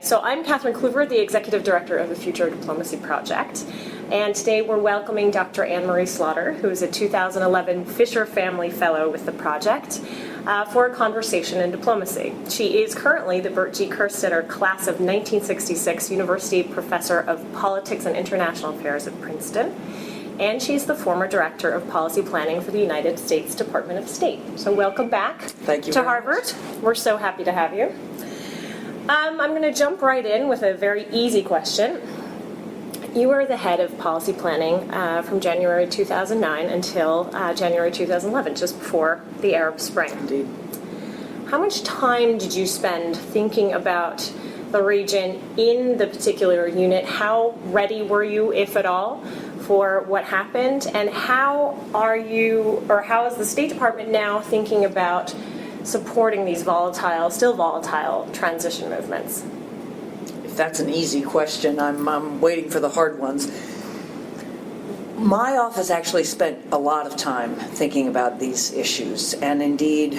So I'm Cathryn Clüver, the Executive Director of the Future Diplomacy Project, and today we're welcoming Dr. Anne-Marie Slaughter, who is a 2011 Fisher Family Fellow with the project, for a conversation in diplomacy. She is currently the Bert G. Kerstetter Class of 1966 University Professor of Politics and International Affairs at Princeton, and she's the former Director of Policy Planning for the United States Department of State. So welcome back to Harvard. We're so happy to have you. I'm going to jump right in with a very easy question. You were the head of policy planning from January 2009 until January 2011, just before the Arab Spring. Indeed. How much time did you spend thinking about the region in the particular unit? How ready were you, if at all, for what happened? And how are you, or how is the State Department now thinking about supporting these still volatile transition movements? If that's an easy question, I'm waiting for the hard ones. My office actually spent a lot of time thinking about these issues, and indeed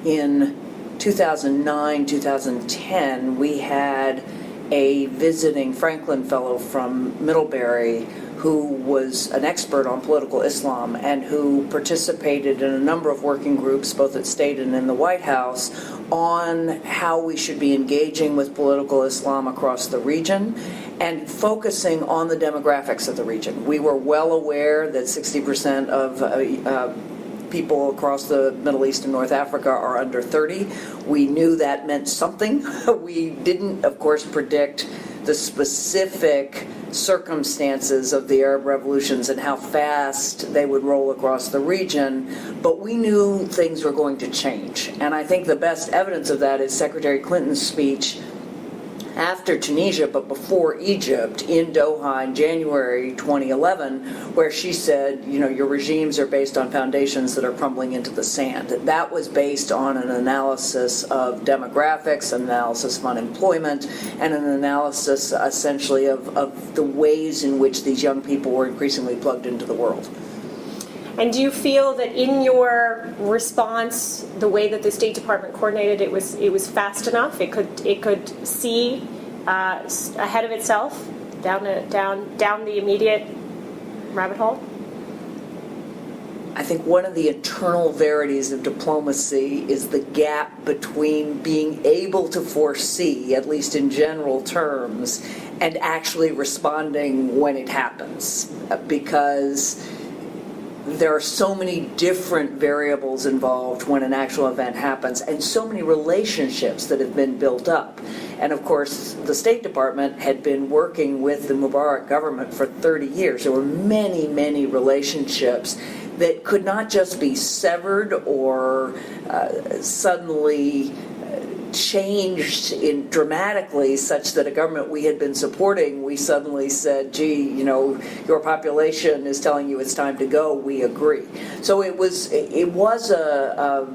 in 2009, 2010, we had a visiting Franklin Fellow from Middlebury who was an expert on political Islam and who participated in a number of working groups, both at State and in the White House, on how we should be engaging with political Islam across the region and focusing on the demographics of the region. We were well aware that 60% of people across the Middle East and North Africa are under 30. We knew that meant something. We didn't, of course, predict the specific circumstances of the Arab revolutions and how fast they would roll across the region, but we knew things were going to change. And I think the best evidence of that is Secretary Clinton's speech after Tunisia, but before Egypt, in Doha in January 2011, where she said, you know, your regimes are based on foundations that are crumbling into the sand. That was based on an analysis of demographics, an analysis of unemployment, and an analysis essentially of the ways in which these young people were increasingly plugged into the world. And do you feel that in your response, the way that the State Department coordinated it was fast enough? It could see ahead of itself down the immediate rabbit hole? I think one of the internal verities of diplomacy is the gap between being able to foresee, at least in general terms, and actually responding when it happens. Because there are so many different variables involved when an actual event happens, and so many relationships that have been built up. And of course, the State Department had been working with the Mubarak government for 30 years. There were many, many relationships that could not just be severed or suddenly changed dramatically, such that a government we had been supporting, we suddenly said, gee, you know, your population is telling you it's time to go, we agree. So it was a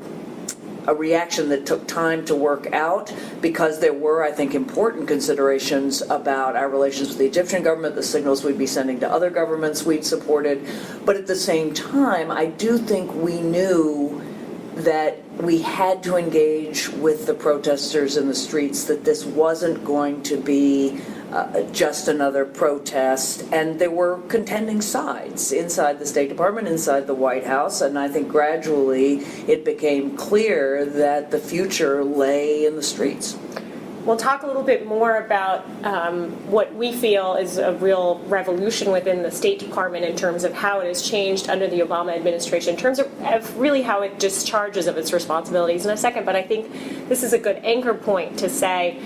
reaction that took time to work out, because there were, I think, important considerations about our relations with the Egyptian government, the signals we'd be sending to other governments we'd supported. But at the same time, I do think we knew that we had to engage with the protesters in the streets, that this wasn't going to be just another protest, and there were contending sides inside the State Department, inside the White House, and I think gradually it became clear that the future lay in the streets. We'll talk a little bit more about what we feel is a real revolution within the State Department in terms of how it has changed under the Obama administration, in terms of really how it discharges of its responsibilities in a second. But I think this is a good anchor point to say,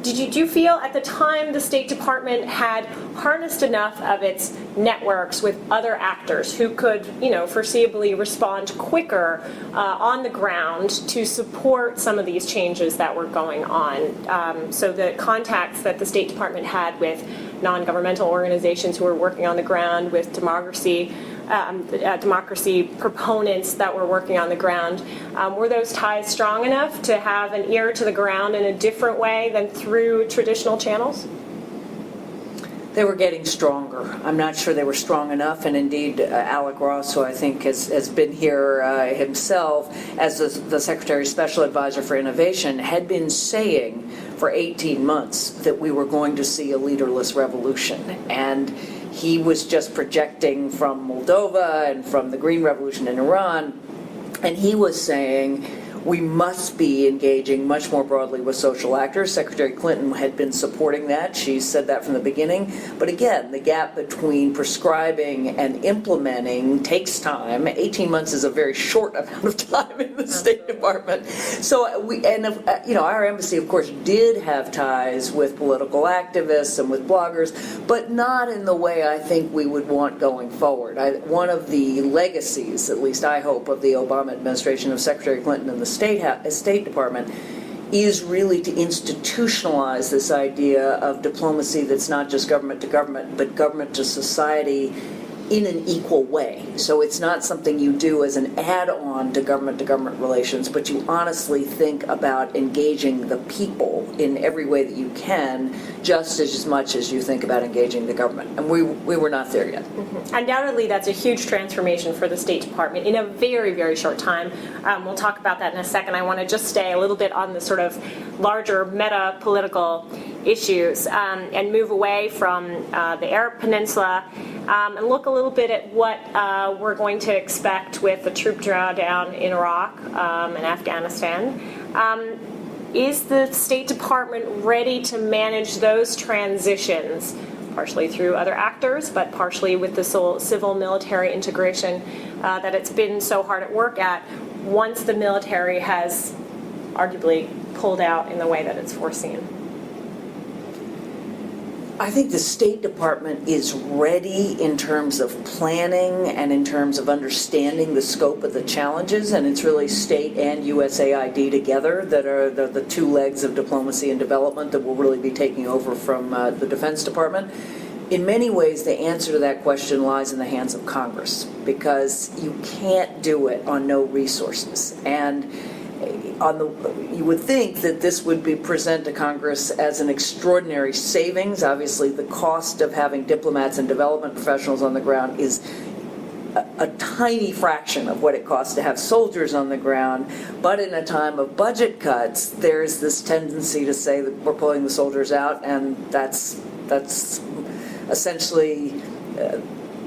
do you feel at the time the State Department had harnessed enough of its networks with other actors who could, you know, foreseeably respond quicker on the ground to support some of these changes that were going on? So the contacts that the State Department had with non-governmental organizations who were working on the ground, with democracy proponents that were working on the ground, were those ties strong enough to have an ear to the ground in a different way than through traditional channels? They were getting stronger. I'm not sure they were strong enough, and indeed Alec Ross, who I think has been here himself as the Secretary's Special Advisor for Innovation, had been saying for 18 months that we were going to see a leaderless revolution. And he was just projecting from Moldova and from the Green Revolution in Iran, and he was saying, we must be engaging much more broadly with social actors. Secretary Clinton had been supporting that. She said that from the beginning. But again, the gap between prescribing and implementing takes time. 18 months is a very short amount of time in the State Department. So our embassy, of course, did have ties with political activists and with bloggers, but not in the way I think we would want going forward. One of the legacies, at least I hope, of the Obama administration of Secretary Clinton and the State Department is really to institutionalize this idea of diplomacy that's not just government to government, but government to society in an equal way. So it's not something you do as an add-on to government relations, but you honestly think about engaging the people in every way that you can, just as much as you think about engaging the government. And we were not there yet. Mm-hmm. Undoubtedly, that's a huge transformation for the State Department in a very, very short time. We'll talk about that in a second. I want to just stay a little bit on the sort of larger meta-political issues and move away from the Arab Peninsula and look a little bit at what we're going to expect with the troop drawdown in Iraq and Afghanistan. Is the State Department ready to manage those transitions, partially through other actors, but partially with the civil-military integration that it's been so hard at work at, once the military has arguably pulled out in the way that it's foreseen? I think the State Department is ready in terms of planning and in terms of understanding the scope of the challenges, and it's really state and USAID together that are the two legs of diplomacy and development that will really be taking over from the Defense Department. In many ways, the answer to that question lies in the hands of Congress, because you can't do it on no resources. And you would think that this would be present to Congress as an extraordinary savings. Obviously, the cost of having diplomats and development professionals on the ground is a tiny fraction of what it costs to have soldiers on the ground. But in a time of budget cuts, there's this tendency to say that we're pulling the soldiers out, and that's essentially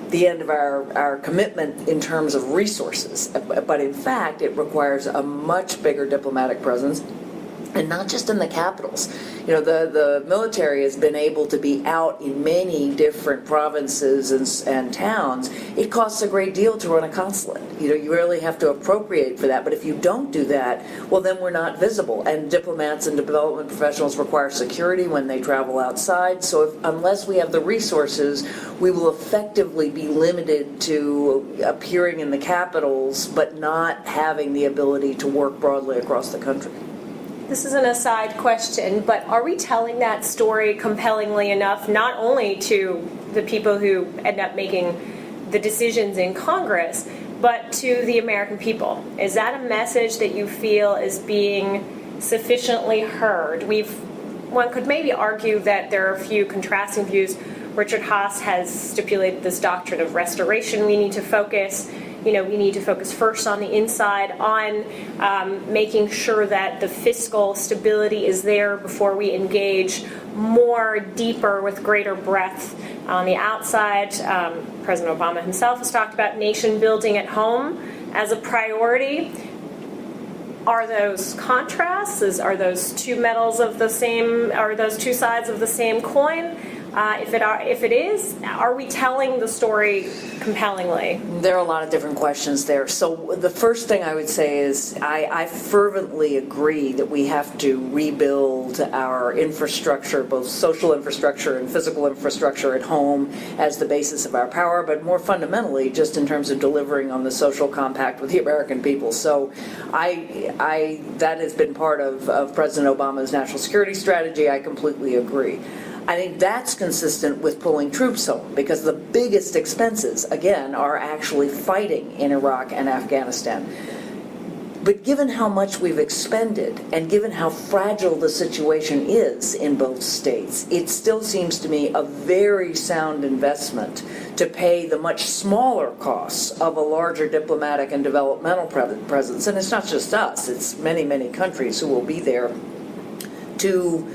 the end of our commitment in terms of resources. But in fact, it requires a much bigger diplomatic presence, and not just in the capitals. The military has been able to be out in many different provinces and towns. It costs a great deal to run a consulate. You really have to appropriate for that. But if you don't do that, well, then we're not visible. And diplomats and development professionals require security when they travel outside. So unless we have the resources, we will effectively be limited to appearing in the capitals, but not having the ability to work broadly across the country. This is an aside question, but are we telling that story compellingly enough, not only to the people who end up making the decisions in Congress, but to the American people? Is that a message that you feel is being sufficiently heard? One could maybe argue that there are a few contrasting views. Richard Haas has stipulated this doctrine of restoration. We need to focus first on the inside, on making sure that the fiscal stability is there before we engage more deeper with greater breadth on the outside. President Obama himself has talked about nation building at home as a priority. Are those contrasts? Are those two metals of the same? Are those two sides of the same coin? If it is, are we telling the story compellingly? There are a lot of different questions there. So the first thing I would say is I fervently agree that we have to rebuild our infrastructure, both social infrastructure and physical infrastructure at home as the basis of our power, but more fundamentally just in terms of delivering on the social compact with the American people. So that has been part of President Obama's national security strategy. I completely agree. I think that's consistent with pulling troops home, because the biggest expenses, again, are actually fighting in Iraq and Afghanistan. But given how much we've expended, and given how fragile the situation is in both states, it still seems to me a very sound investment to pay the much smaller costs of a larger diplomatic and developmental presence. And it's not just us, it's many, many countries who will be there to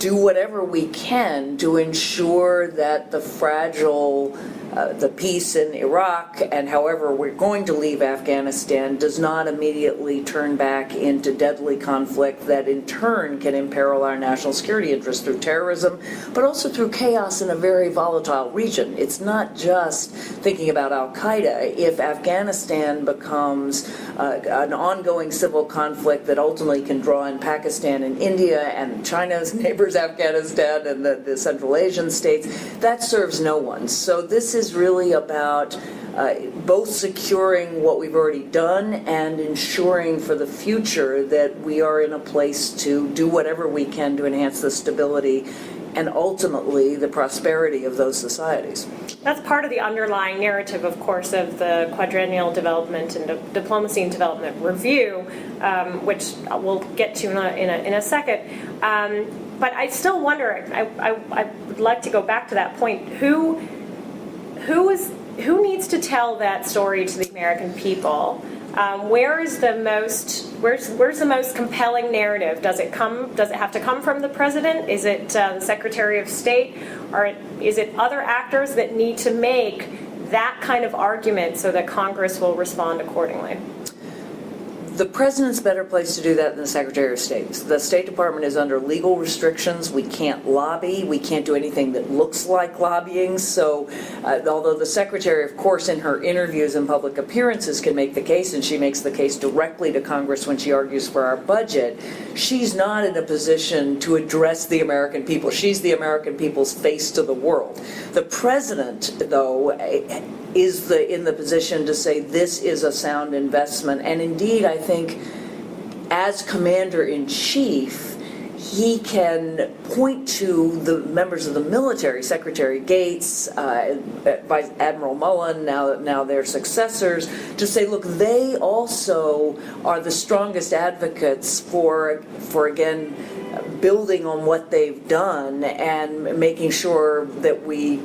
do whatever we can to ensure that the fragile, the peace in Iraq and however we're going to leave Afghanistan does not immediately turn back into deadly conflict that in turn can imperil our national security interests through terrorism, but also through chaos in a very volatile region. It's not just thinking about Al-Qaeda. If Afghanistan becomes an ongoing civil conflict that ultimately can draw in Pakistan and India and China's neighbors, Afghanistan and the Central Asian states, that serves no one. So this is really about both securing what we've already done and ensuring for the future that we are in a place to do whatever we can to enhance the stability and ultimately the prosperity of those societies. That's part of the underlying narrative, of course, of the Quadrennial Development and Diplomacy and Development Review, which we'll get to in a second. But I still wonder, I would like to go back to that point, who needs to tell that story to the American people? Where's the most compelling narrative? Does it have to come from the president? Is it the Secretary of State? Or is it other actors that need to make that kind of argument so that Congress will respond accordingly? The president's better place to do that than the Secretary of State. The State Department is under legal restrictions. We can't lobby. We can't do anything that looks like lobbying. So although the Secretary, of course, in her interviews and public appearances can make the case, and she makes the case directly to Congress when she argues for our budget, she's not in a position to address the American people. She's the American people's face to the world. The president, though, is in the position to say this is a sound investment. And indeed, I think as commander-in-chief, he can point to the members of the military, Secretary Gates, Vice Admiral Mullen, now their successors, to say, look, they also are the strongest advocates for again, building on what they've done and making sure that we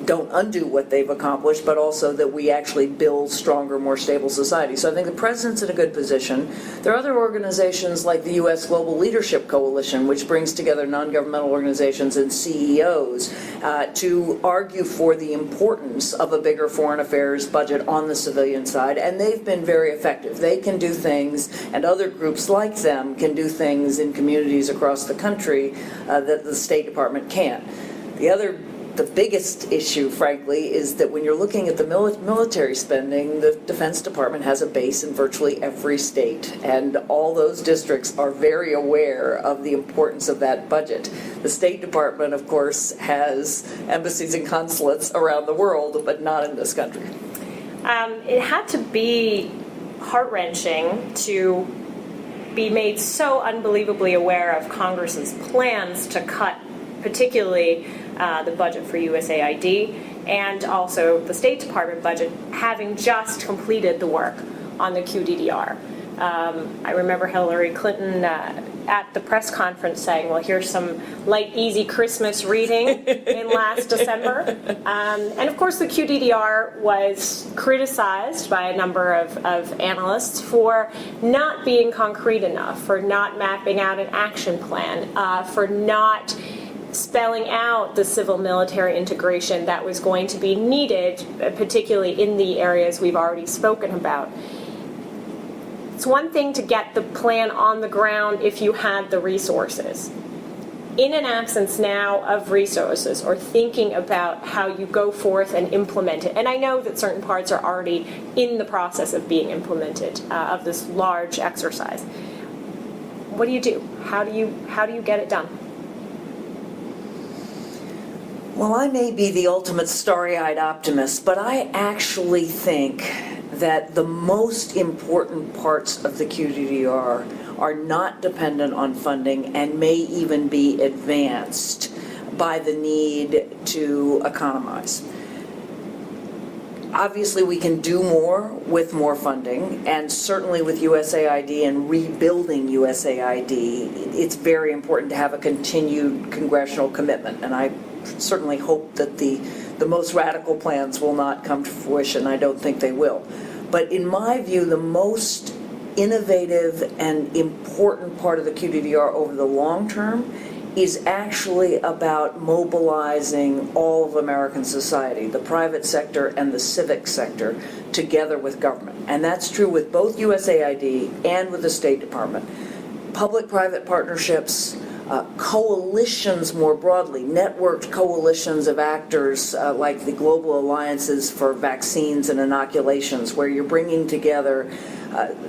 don't undo what they've accomplished, but also that we actually build stronger, more stable societies. So I think the president's in a good position. There are other organizations like the U.S. Global Leadership Coalition, which brings together non-governmental organizations and CEOs to argue for the importance of a bigger foreign affairs budget on the civilian side, and they've been very effective. They can do things, and other groups like them can do things in communities across the country that the State Department can't. The biggest issue, frankly, is that when you're looking at the military spending, the Defense Department has a base in virtually every state, and all those districts are very aware of the importance of that budget. The State Department, of course, has embassies and consulates around the world, but not in this country. It had to be heart-wrenching to be made so unbelievably aware of Congress's plans to cut particularly the budget for USAID and also the State Department budget, having just completed the work on the QDDR. I remember Hillary Clinton at the press conference saying, well, here's some light, easy Christmas reading in last December. And of course, the QDDR was criticized by a number of analysts for not being concrete enough, for not mapping out an action plan, for not spelling out the civil-military integration that was going to be needed, particularly in the areas we've already spoken about. It's one thing to get the plan on the ground if you had the resources. In an absence now of resources or thinking about how you go forth and implement it, and I know that certain parts are already in the process of being implemented of this large exercise. What do you do? How do you get it done? Well, I may be the ultimate starry-eyed optimist, but I actually think that the most important parts of the QDDR are not dependent on funding and may even be advanced by the need to economize. Obviously, we can do more with more funding, and certainly with USAID and rebuilding USAID, it's very important to have a continued congressional commitment, and I certainly hope that the most radical plans will not come to fruition. I don't think they will. But in my view, the most innovative and important part of the QDDR over the long term is actually about mobilizing all of American society, the private sector and the civic sector, together with government. And that's true with both USAID and with the State Department. Public-private partnerships, coalitions more broadly, networked coalitions of actors like the Global Alliances for Vaccines and Inoculations, where you're bringing together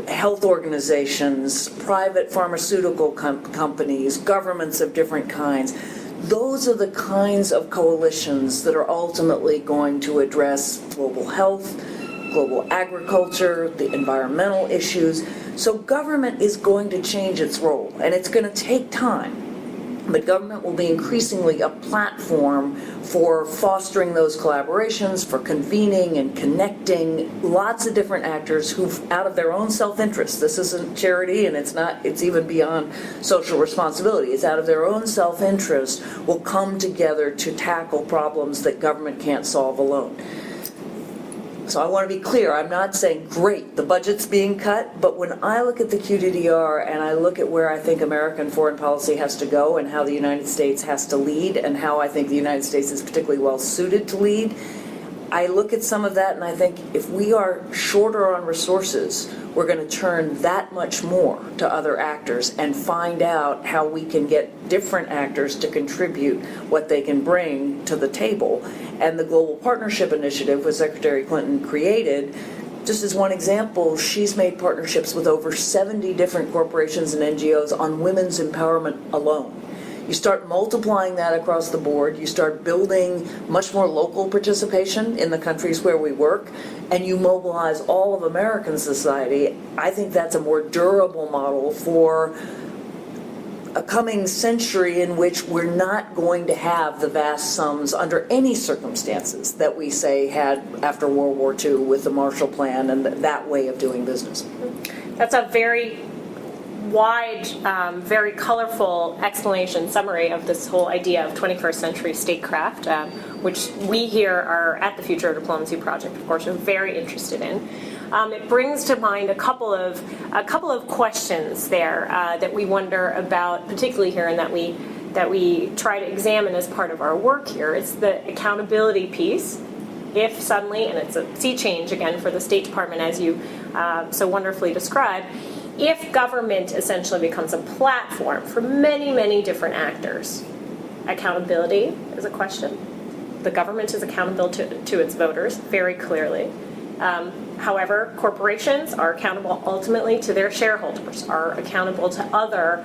health organizations, private pharmaceutical companies, governments of different kinds. Those are the kinds of coalitions that are ultimately going to address global health, global agriculture, the environmental issues. So government is going to change its role, and it's going to take time. But government will be increasingly a platform for fostering those collaborations, for convening and connecting lots of different actors who, out of their own self-interest, this isn't charity and it's even beyond social responsibility, it's out of their own self-interest, will come together to tackle problems that government can't solve alone. So I want to be clear, I'm not saying, great, the budget's being cut, but when I look at the QDDR and I look at where I think American foreign policy has to go and how the United States has to lead and how I think the United States is particularly well suited to lead, I look at some of that and I think if we are shorter on resources, we're going to turn that much more to other actors and find out how we can get different actors to contribute what they can bring to the table. And the Global Partnership Initiative, which Secretary Clinton created, just as one example, she's made partnerships with over 70 different corporations and NGOs on women's empowerment alone. You start multiplying that across the board, you start building much more local participation in the countries where we work, and you mobilize all of American society. I think that's a more durable model for a coming century in which we're not going to have the vast sums under any circumstances that we say had after World War II with the Marshall Plan and that way of doing business. That's a very wide, very colorful explanation, summary of this whole idea of 21st century statecraft, which we here are at the Future of Diplomacy Project, of course, are very interested in. It brings to mind a couple of questions there that we wonder about, particularly here, and that we try to examine as part of our work here. It's the accountability piece. If suddenly, and it's a sea change again for the State Department, as you so wonderfully described, if government essentially becomes a platform for many, many different actors, accountability is a question. The government is accountable to its voters, very clearly. However, corporations are accountable ultimately to their shareholders, are accountable to other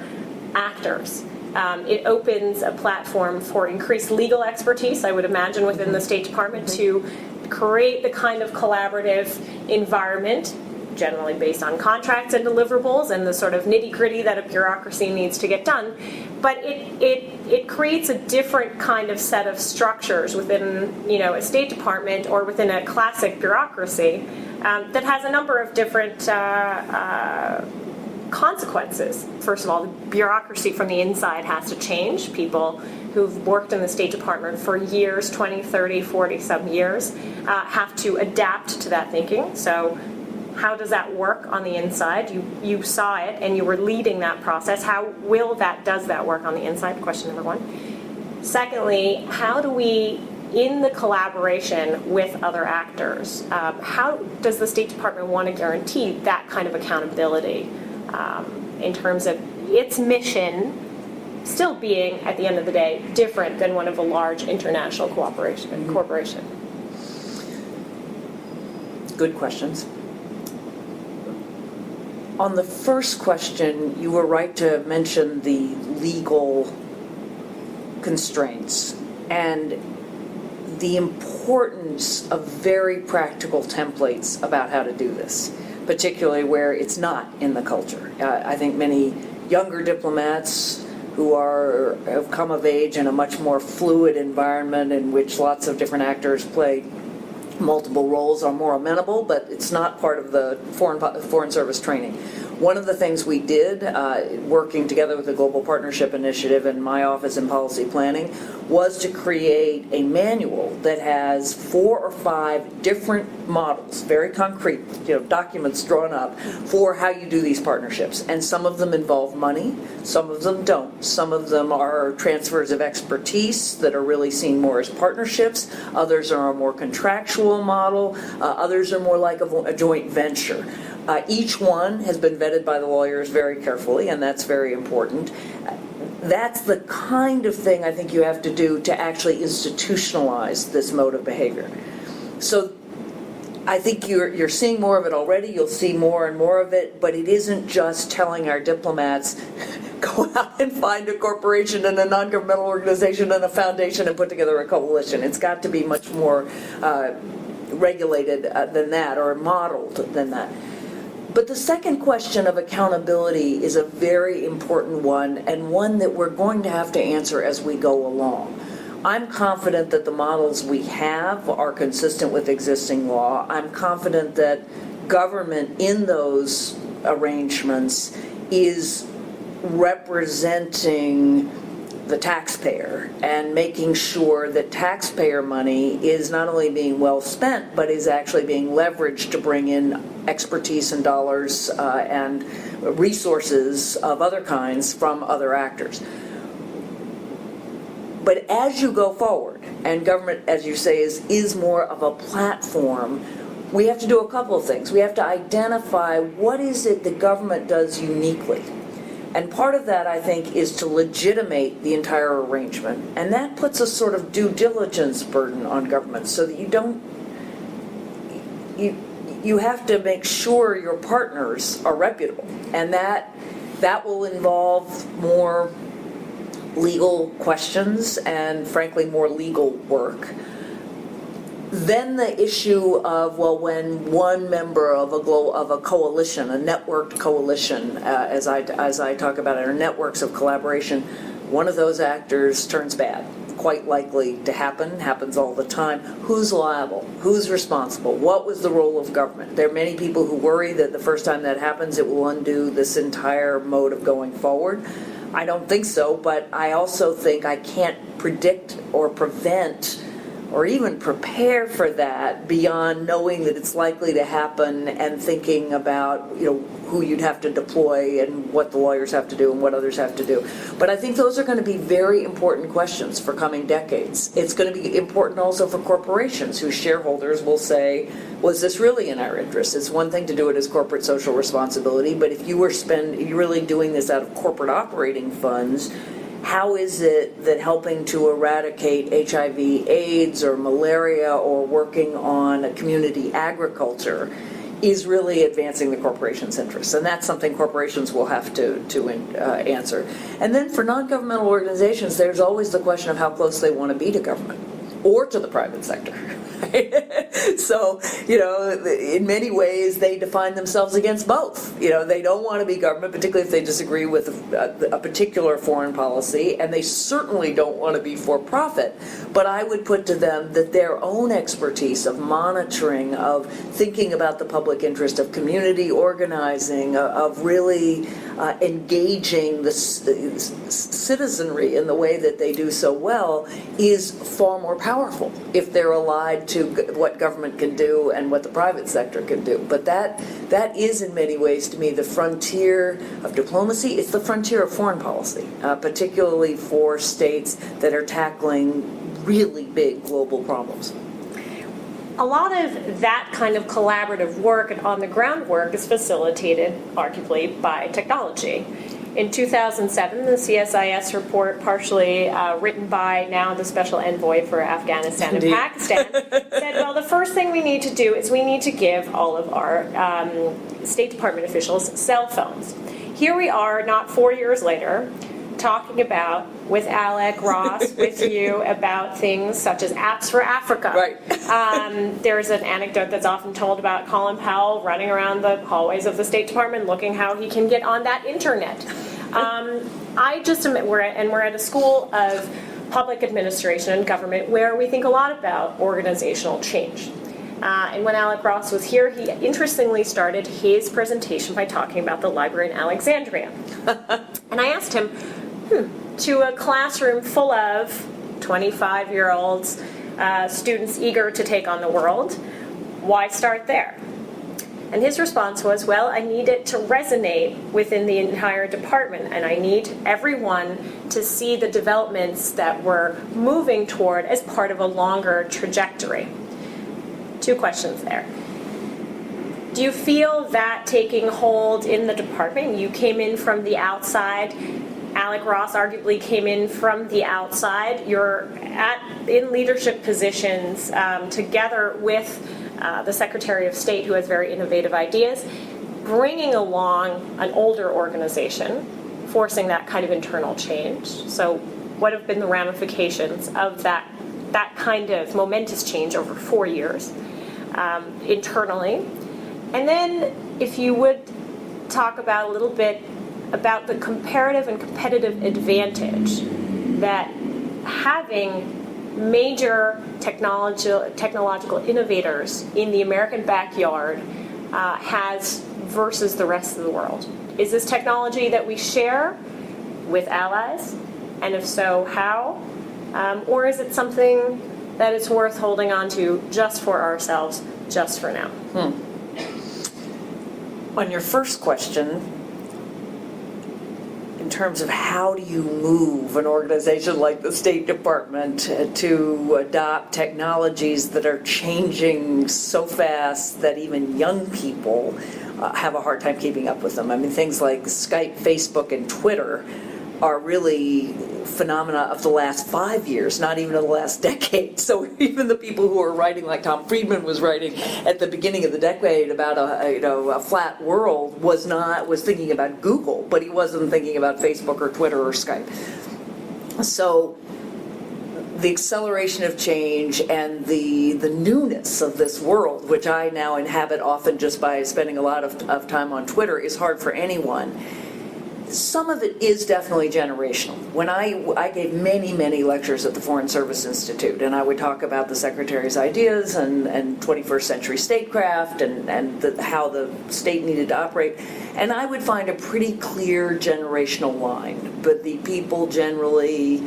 actors. It opens a platform for increased legal expertise, I would imagine, within the State Department to create the kind of collaborative environment, generally based on contracts and deliverables and the sort of nitty-gritty that a bureaucracy needs to get done. But it creates a different kind of set of structures within, a State Department or within a classic bureaucracy that has a number of different consequences. First of all, the bureaucracy from the inside has to change. People who've worked in the State Department for years, 20, 30, 40 some years, have to adapt to that thinking. So how does that work on the inside? You saw it and you were leading that process. How does that work on the inside? Question number one. Secondly, how do we, in the collaboration with other actors, how does the State Department want to guarantee that kind of accountability in terms of its mission still being, at the end of the day, different than one of a large international corporation? Good questions. On the first question, you were right to mention the legal constraints and the importance of very practical templates about how to do this, particularly where it's not in the culture. I think many younger diplomats who have come of age in a much more fluid environment in which lots of different actors play multiple roles are more amenable, but it's not part of the Foreign Service training. One of the things we did, working together with the Global Partnership Initiative and my office in policy planning, was to create a manual that has 4 or 5 different models, very concrete, documents drawn up for how you do these partnerships. And some of them involve money, some of them don't. Some of them are transfers of expertise that are really seen more as partnerships. Others are a more contractual model. Others are more like a joint venture. Each one has been vetted by the lawyers very carefully, and that's very important. That's the kind of thing I think you have to do to actually institutionalize this mode of behavior. So I think you're seeing more of it already. You'll see more and more of it, but it isn't just telling our diplomats, go out and find a corporation and a non-governmental organization and a foundation and put together a coalition. It's got to be much more regulated than that, or modeled than that. But the second question of accountability is a very important one, and one that we're going to have to answer as we go along. I'm confident that the models we have are consistent with existing law. I'm confident that government in those arrangements is representing the taxpayer and making sure that taxpayer money is not only being well spent, but is actually being leveraged to bring in expertise and dollars and resources of other kinds from other actors. But as you go forward, and government, as you say, is more of a platform, we have to do a couple of things. We have to identify what is it the government does uniquely. And part of that, I think, is to legitimate the entire arrangement. And that puts a sort of due diligence burden on government, so that you have to make sure your partners are reputable. And that will involve more legal questions and, frankly, more legal work. Then the issue of, well, when one member of a coalition, a networked coalition, as I talk about it, or networks of collaboration, one of those actors turns bad. Quite likely to happen, happens all the time. Who's liable? Who's responsible? What was the role of government? There are many people who worry that the first time that happens, it will undo this entire mode of going forward. I don't think so, but I also think I can't predict or prevent or even prepare for that beyond knowing that it's likely to happen and thinking about, who you'd have to deploy and what the lawyers have to do and what others have to do. But I think those are going to be very important questions for coming decades. It's going to be important also for corporations whose shareholders will say, was this really in our interest? It's one thing to do it as corporate social responsibility, but if you're really doing this out of corporate operating funds, how is it that helping to eradicate HIV/AIDS or malaria or working on community agriculture is really advancing the corporation's interests? And that's something corporations will have to answer. And then for non-governmental organizations, there's always the question of how close they want to be to government or to the private sector. So, in many ways, they define themselves against both. They don't want to be government, particularly if they disagree with a particular foreign policy, and they certainly don't want to be for-profit. But I would put to them that their own expertise of monitoring, of thinking about the public interest, of community organizing, of really engaging the citizenry in the way that they do so well is far more powerful if they're allied to what government can do and what the private sector can do. But that is in many ways, to me, the frontier of diplomacy. It's the frontier of foreign policy, particularly for states that are tackling really big global problems. A lot of that kind of collaborative work and on-the-ground work is facilitated, arguably, by technology. In 2007, the CSIS report, partially written by now the Special Envoy for Afghanistan and Pakistan, said, well, the first thing we need to do is we need to give all of our State Department officials cell phones. Here we are, not 4 years later, talking about, with Alec, Ross, with you, about things such as apps for Africa. Right. There's an anecdote that's often told about Colin Powell running around the hallways of the State Department looking how he can get on that internet. We're at a school of public administration and government where we think a lot about organizational change. And when Alec Ross was here, he interestingly started his presentation by talking about the library in Alexandria. And I asked him, to a classroom full of 25-year-olds, students eager to take on the world, why start there? And his response was, well, I need it to resonate within the entire department, and I need everyone to see the developments that we're moving toward as part of a longer trajectory. 2 questions there. Do you feel that taking hold in the department? You came in from the outside. Alec Ross arguably came in from the outside. You're in leadership positions together with the Secretary of State, who has very innovative ideas, bringing along an older organization, forcing that kind of internal change. So what have been the ramifications of that kind of momentous change over 4 years internally? And then if you would talk about a little bit about the comparative and competitive advantage that having major technological innovators in the American backyard has versus the rest of the world. Is this technology that we share with allies? And if so, how? Or is it something that it's worth holding on to just for ourselves, just for now? On your first question, in terms of how do you move an organization like the State Department to adopt technologies that are changing so fast that even young people have a hard time keeping up with them. I mean, things like Skype, Facebook, and Twitter are really phenomena of the last 5 years, not even of the last decade. So even the people who are writing, like Tom Friedman was writing at the beginning of the decade about a flat world, was thinking about Google, but he wasn't thinking about Facebook or Twitter or Skype. So the acceleration of change and the newness of this world, which I now inhabit often just by spending a lot of time on Twitter, is hard for anyone. Some of it is definitely generational. When I gave many lectures at the Foreign Service Institute, and I would talk about the Secretary's ideas and 21st century statecraft and how the state needed to operate, and I would find a pretty clear generational line. But the people generally,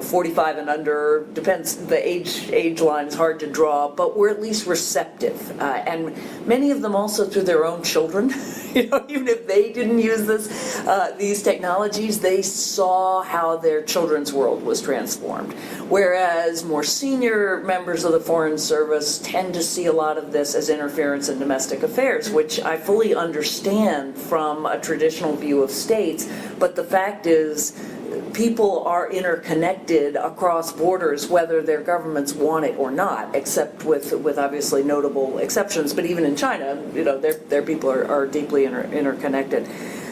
45 and under, depends, the age line is hard to draw, but we're at least receptive. And many of them also through their own children, even if they didn't use these technologies, they saw how their children's world was transformed. Whereas more senior members of the Foreign Service tend to see a lot of this as interference in domestic affairs, which I fully understand from a traditional view of states, but the fact is, people are interconnected across borders, whether their governments want it or not, except with obviously notable exceptions. But even in China, their people are deeply interconnected.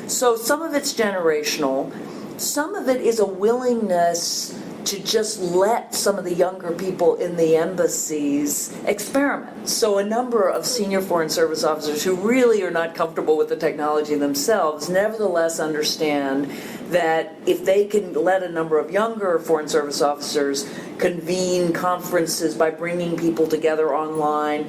So some of it's generational. Some of it is a willingness to just let some of the younger people in the embassies experiment. So a number of senior Foreign Service officers who really are not comfortable with the technology themselves nevertheless understand that if they can let a number of younger Foreign Service officers convene conferences by bringing people together online,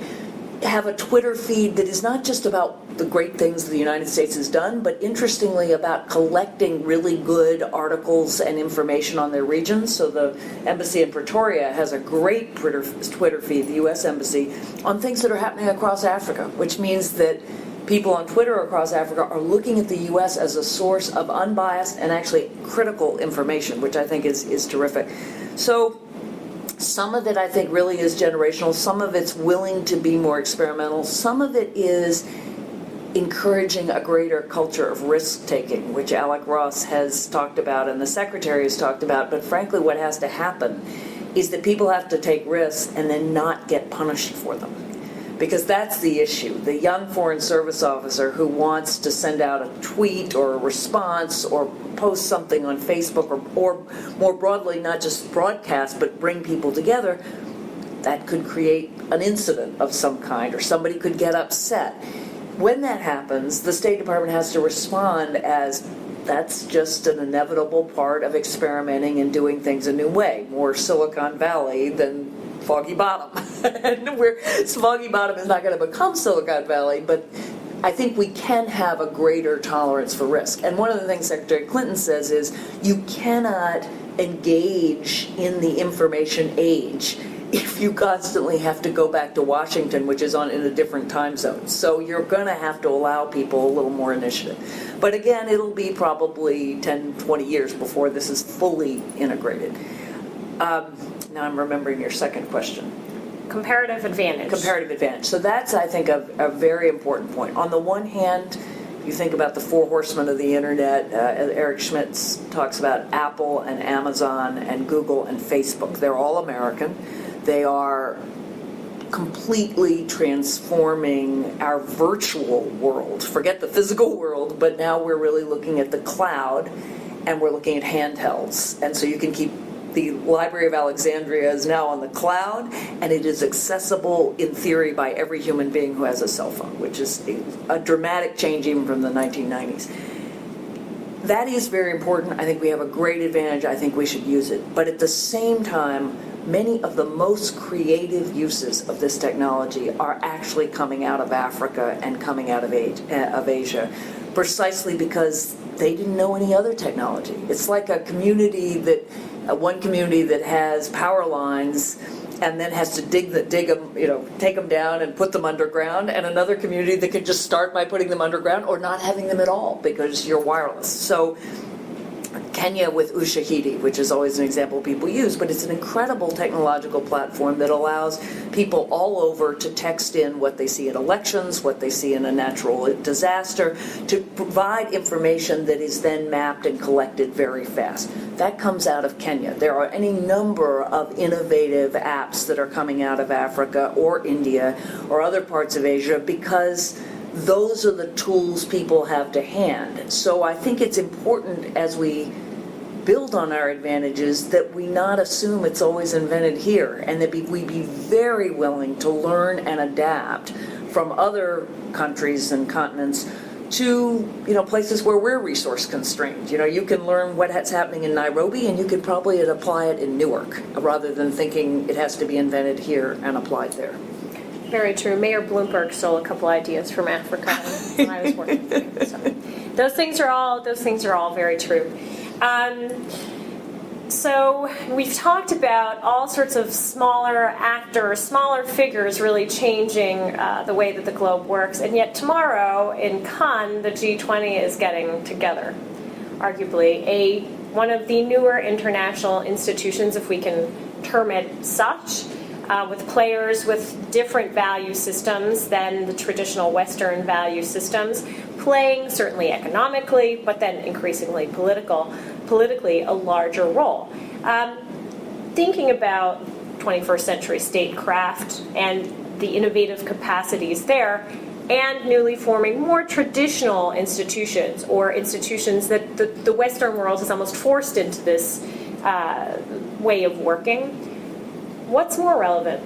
have a Twitter feed that is not just about the great things the United States has done, but interestingly about collecting really good articles and information on their regions. So the embassy in Pretoria has a great Twitter feed, the U.S. Embassy, on things that are happening across Africa, which means that people on Twitter across Africa are looking at the U.S. as a source of unbiased and actually critical information, which I think is terrific. So some of it, I think, really is generational. Some of it's willing to be more experimental. Some of it is encouraging a greater culture of risk-taking, which Alec Ross has talked about and the Secretary has talked about. But frankly, what has to happen is that people have to take risks and then not get punished for them. Because that's the issue. The young Foreign Service officer who wants to send out a tweet or a response or post something on Facebook or more broadly, not just broadcast, but bring people together, that could create an incident of some kind or somebody could get upset. When that happens, the State Department has to respond as that's just an inevitable part of experimenting and doing things a new way, more Silicon Valley than Foggy Bottom. and Smoggy Bottom is not going to become Silicon Valley, but I think we can have a greater tolerance for risk. And one of the things Secretary Clinton says is you cannot engage in the information age if you constantly have to go back to Washington, which is in a different time zone. So you're going to have to allow people a little more initiative. But again, it'll be probably 10, 20 years before this is fully integrated. Now I'm remembering your second question. Comparative advantage. Comparative advantage. So that's, I think, a very important point. On the one hand, you think about the four horsemen of the internet. Eric Schmidt talks about Apple and Amazon and Google and Facebook. They're all American. They are completely transforming our virtual world. Forget the physical world, but now we're really looking at the cloud and we're looking at handhelds. And so you can keep the Library of Alexandria is now on the cloud, and it is accessible in theory by every human being who has a cell phone, which is a dramatic change even from the 1990s. That is very important. I think we have a great advantage. I think we should use it. But at the same time, many of the most creative uses of this technology are actually coming out of Africa and coming out of Asia, precisely because they didn't know any other technology. It's like a community one community that has power lines and then has to dig them, take them down and put them underground, and another community that can just start by putting them underground or not having them at all because you're wireless. So Kenya with Ushahidi, which is always an example people use, but it's an incredible technological platform that allows people all over to text in what they see in elections, what they see in a natural disaster, to provide information that is then mapped and collected very fast. That comes out of Kenya. There are any number of innovative apps that are coming out of Africa or India or other parts of Asia because those are the tools people have to hand. So I think it's important as we build on our advantages that we not assume it's always invented here, and that we be very willing to learn and adapt from other countries and continents to places where we're resource constrained. You can learn what's happening in Nairobi, and you could probably apply it in Newark, rather than thinking it has to be invented here and applied there. Very true. Mayor Bloomberg stole a couple ideas from Africa when I was working for him. So those things are all very true. So we've talked about all sorts of smaller actors, smaller figures really changing the way that the globe works, and yet tomorrow in Cannes, the G20 is getting together. Arguably one of the newer international institutions, if we can term it such, with players with different value systems than the traditional Western value systems, playing certainly economically, but then increasingly politically a larger role. Thinking about 21st century statecraft and the innovative capacities there, and newly forming more traditional institutions, or institutions that the Western world has almost forced into this way of working. What's more relevant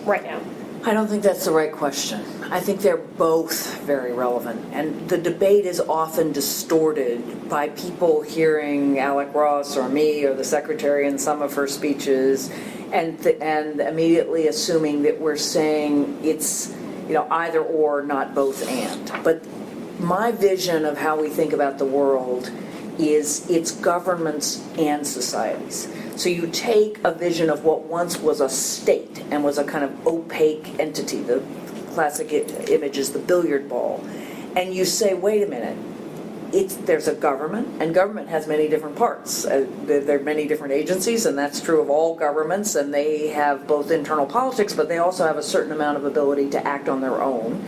right now? I don't think that's the right question. I think they're both very relevant. And the debate is often distorted by people hearing Alec Ross or me or the secretary in some of her speeches and immediately assuming that we're saying it's either or, not both and. But my vision of how we think about the world is it's governments and societies. So you take a vision of what once was a state and was a kind of opaque entity, the classic image is the billiard ball, and you say, wait a minute, there's a government, and government has many different parts. There are many different agencies, and that's true of all governments, and they have both internal politics, but they also have a certain amount of ability to act on their own.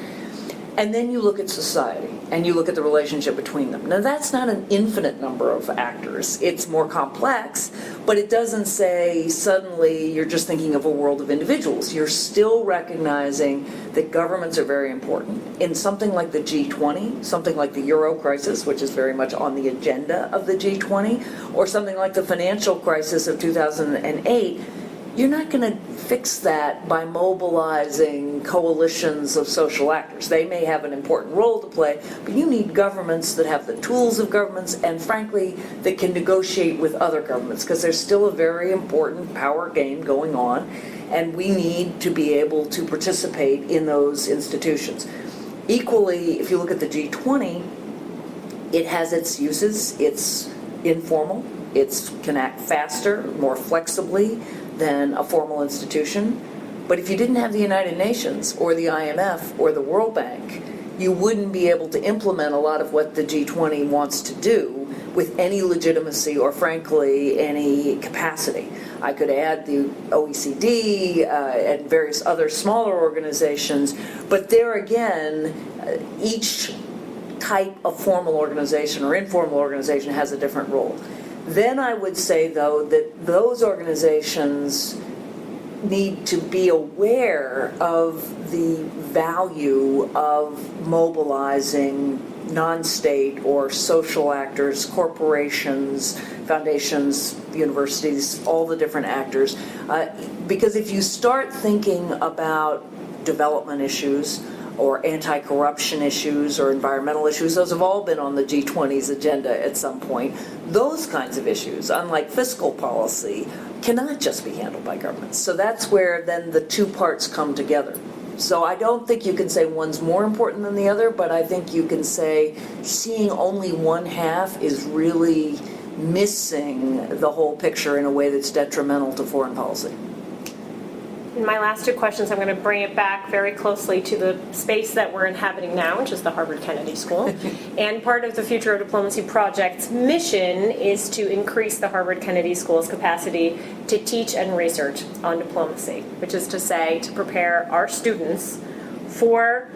And then you look at society, and you look at the relationship between them. Now, that's not an infinite number of actors. It's more complex, but it doesn't say suddenly you're just thinking of a world of individuals. You're still recognizing that governments are very important. In something like the G20, something like the Euro crisis, which is very much on the agenda of the G20, or something like the financial crisis of 2008, you're not going to fix that by mobilizing coalitions of social actors. They may have an important role to play, but you need governments that have the tools of governments and, frankly, that can negotiate with other governments, because there's still a very important power game going on, and we need to be able to participate in those institutions. Equally, if you look at the G20, it has its uses. It's informal. It can act faster, more flexibly than a formal institution. But if you didn't have the United Nations or the IMF or the World Bank, you wouldn't be able to implement a lot of what the G20 wants to do with any legitimacy or, frankly, any capacity. I could add the OECD and various other smaller organizations, but there again, each type of formal organization or informal organization has a different role. Then I would say, though, that those organizations need to be aware of the value of mobilizing non-state or social actors, corporations, foundations, universities, all the different actors. Because if you start thinking about development issues or anti-corruption issues or environmental issues, those have all been on the G20's agenda at some point. Those kinds of issues, unlike fiscal policy, cannot just be handled by governments. So that's where then the two parts come together. So I don't think you can say one's more important than the other, but I think you can say seeing only one half is really missing the whole picture in a way that's detrimental to foreign policy. In my last two questions, I'm going to bring it back very closely to the space that we're inhabiting now, which is the Harvard Kennedy School. And part of the Future of Diplomacy Project's mission is to increase the Harvard Kennedy School's capacity to teach and research on diplomacy, which is to say, to prepare our students for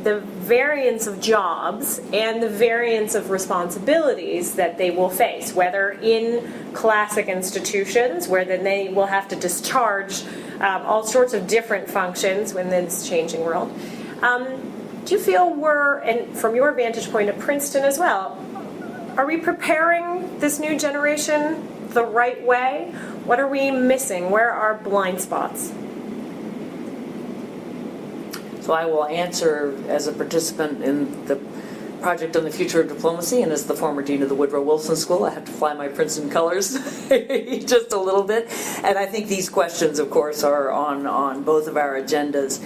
the variance of jobs and the variance of responsibilities that they will face, whether in classic institutions, where then they will have to discharge all sorts of different functions in this changing world. Do you feel we're, and from your vantage point at Princeton as well, are we preparing this new generation the right way? What are we missing? Where are blind spots? So I will answer as a participant in the project on the future of diplomacy, and as the former dean of the Woodrow Wilson School, I have to fly my Princeton colors just a little bit. And I think these questions, of course, are on both of our agendas.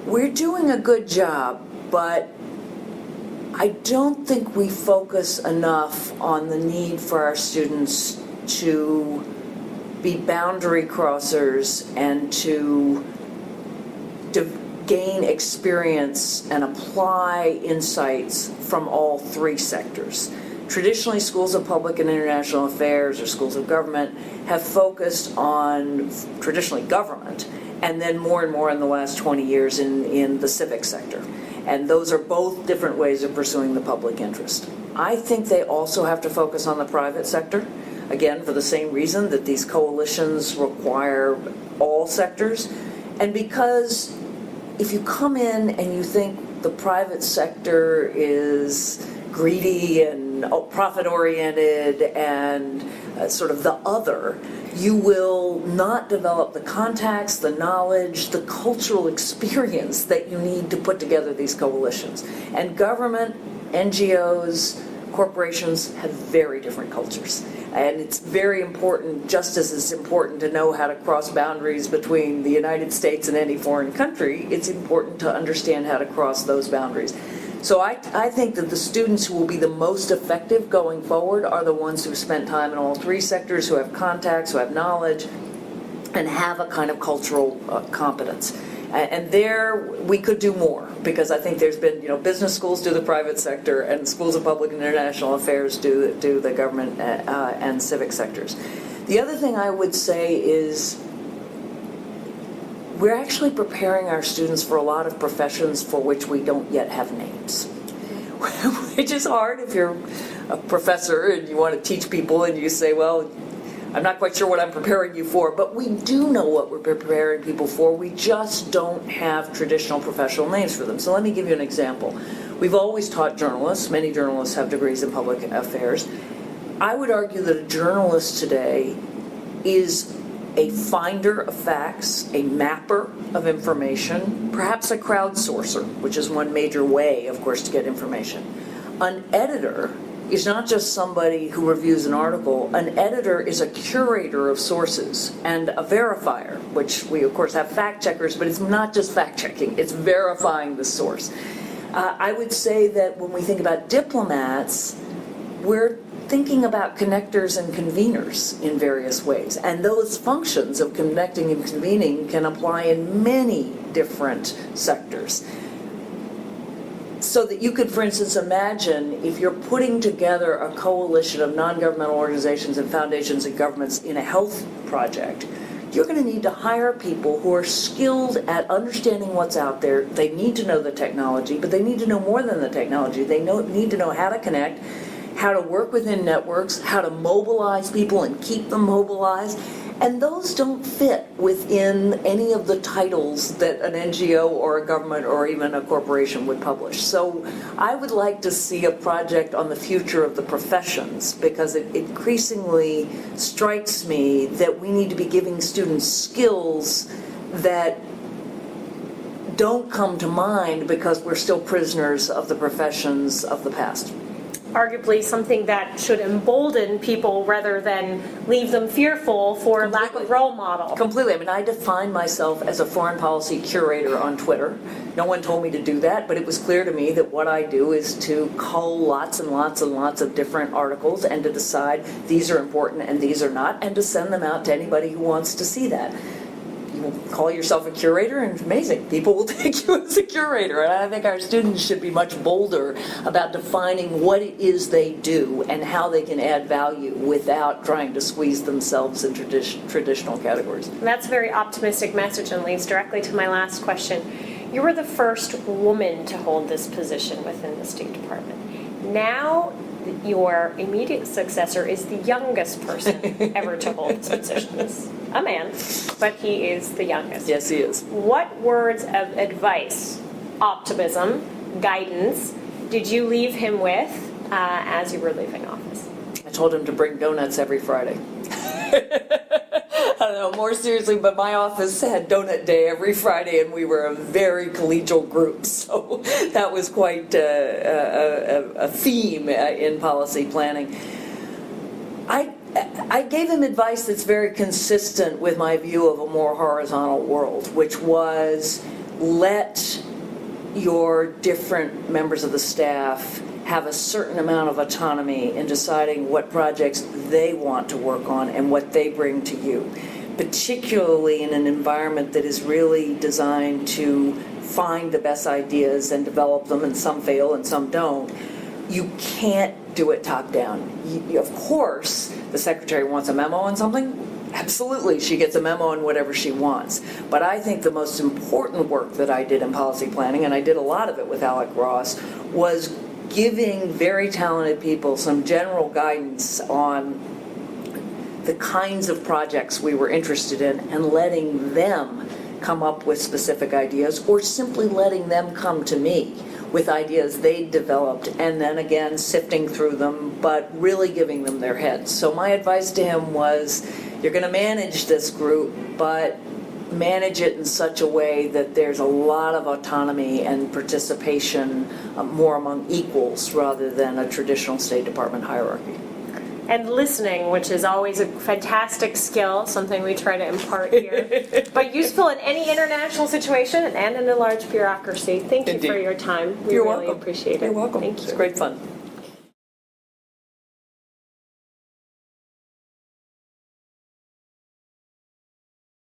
We're doing a good job, but I don't think we focus enough on the need for our students to be boundary crossers and to gain experience and apply insights from all three sectors. Traditionally, schools of public and international affairs or schools of government have focused on traditionally government, and then more and more in the last 20 years in the civic sector. And those are both different ways of pursuing the public interest. I think they also have to focus on the private sector, again, for the same reason that these coalitions require all sectors. And because if you come in and you think the private sector is greedy and profit-oriented and sort of the other, you will not develop the contacts, the knowledge, the cultural experience that you need to put together these coalitions. And government, NGOs, corporations have very different cultures. And it's very important, just as it's important to know how to cross boundaries between the United States and any foreign country, it's important to understand how to cross those boundaries. So I think that the students who will be the most effective going forward are the ones who've spent time in all three sectors, who have contacts, who have knowledge, and have a kind of cultural competence. And there we could do more, because I think there's been, business schools do the private sector and schools of public and international affairs do the government and civic sectors. The other thing I would say is we're actually preparing our students for a lot of professions for which we don't yet have names, which is hard if you're a professor and you want to teach people and you say, well, I'm not quite sure what I'm preparing you for, but we do know what we're preparing people for. We just don't have traditional professional names for them. So let me give you an example. We've always taught journalists. Many journalists have degrees in public affairs. I would argue that a journalist today is a finder of facts, a mapper of information, perhaps a crowdsourcer, which is one major way, of course, to get information. An editor is not just somebody who reviews an article. An editor is a curator of sources and a verifier, which we, of course, have fact checkers, but it's not just fact checking, it's verifying the source. I would say that when we think about diplomats, we're thinking about connectors and conveners in various ways. And those functions of connecting and convening can apply in many different sectors. So that you could, for instance, imagine if you're putting together a coalition of non-governmental organizations and foundations and governments in a health project, you're going to need to hire people who are skilled at understanding what's out there. They need to know the technology, but they need to know more than the technology. They need to know how to connect, how to work within networks, how to mobilize people and keep them mobilized. And those don't fit within any of the titles that an NGO or a government or even a corporation would publish. So I would like to see a project on the future of the professions, because it increasingly strikes me that we need to be giving students skills that don't come to mind because we're still prisoners of the professions of the past. Arguably something that should embolden people rather than leave them fearful for lack of role model. Completely. I mean, I define myself as a foreign policy curator on Twitter. No one told me to do that, but it was clear to me that what I do is to cull lots and lots and lots of different articles and to decide these are important and these are not, and to send them out to anybody who wants to see that. You call yourself a curator, and amazing, people will take you as a curator. And I think our students should be much bolder about defining what it is they do and how they can add value without trying to squeeze themselves in traditional categories. And that's a very optimistic message and leads directly to my last question. You were the first woman to hold this position within the State Department. Now, your immediate successor is the youngest person ever to hold this position. He's a man, but he is the youngest. Yes, he is. What words of advice, optimism, guidance did you leave him with as you were leaving office? I told him to bring donuts every Friday. I don't know, more seriously, but my office had donut day every Friday, and we were a very collegial group, so that was quite a theme in policy planning. I gave him advice that's very consistent with my view of a more horizontal world, which was let your different members of the staff have a certain amount of autonomy in deciding what projects they want to work on and what they bring to you, particularly in an environment that is really designed to find the best ideas and develop them, and some fail and some don't. You can't do it top down. Of course, the secretary wants a memo on something. Absolutely, she gets a memo on whatever she wants. But I think the most important work that I did in policy planning, and I did a lot of it with Alec Ross, was giving very talented people some general guidance on the kinds of projects we were interested in and letting them come up with specific ideas, or simply letting them come to me with ideas they'd developed, and then again sifting through them, but really giving them their heads. So my advice to him was, you're going to manage this group, but manage it in such a way that there's a lot of autonomy and participation more among equals rather than a traditional State Department hierarchy. And listening, which is always a fantastic skill, something we try to impart here, but useful in any international situation and in a large bureaucracy. Thank you for your time. We You're really welcome. appreciate it. You're welcome. Thank you. It's great fun.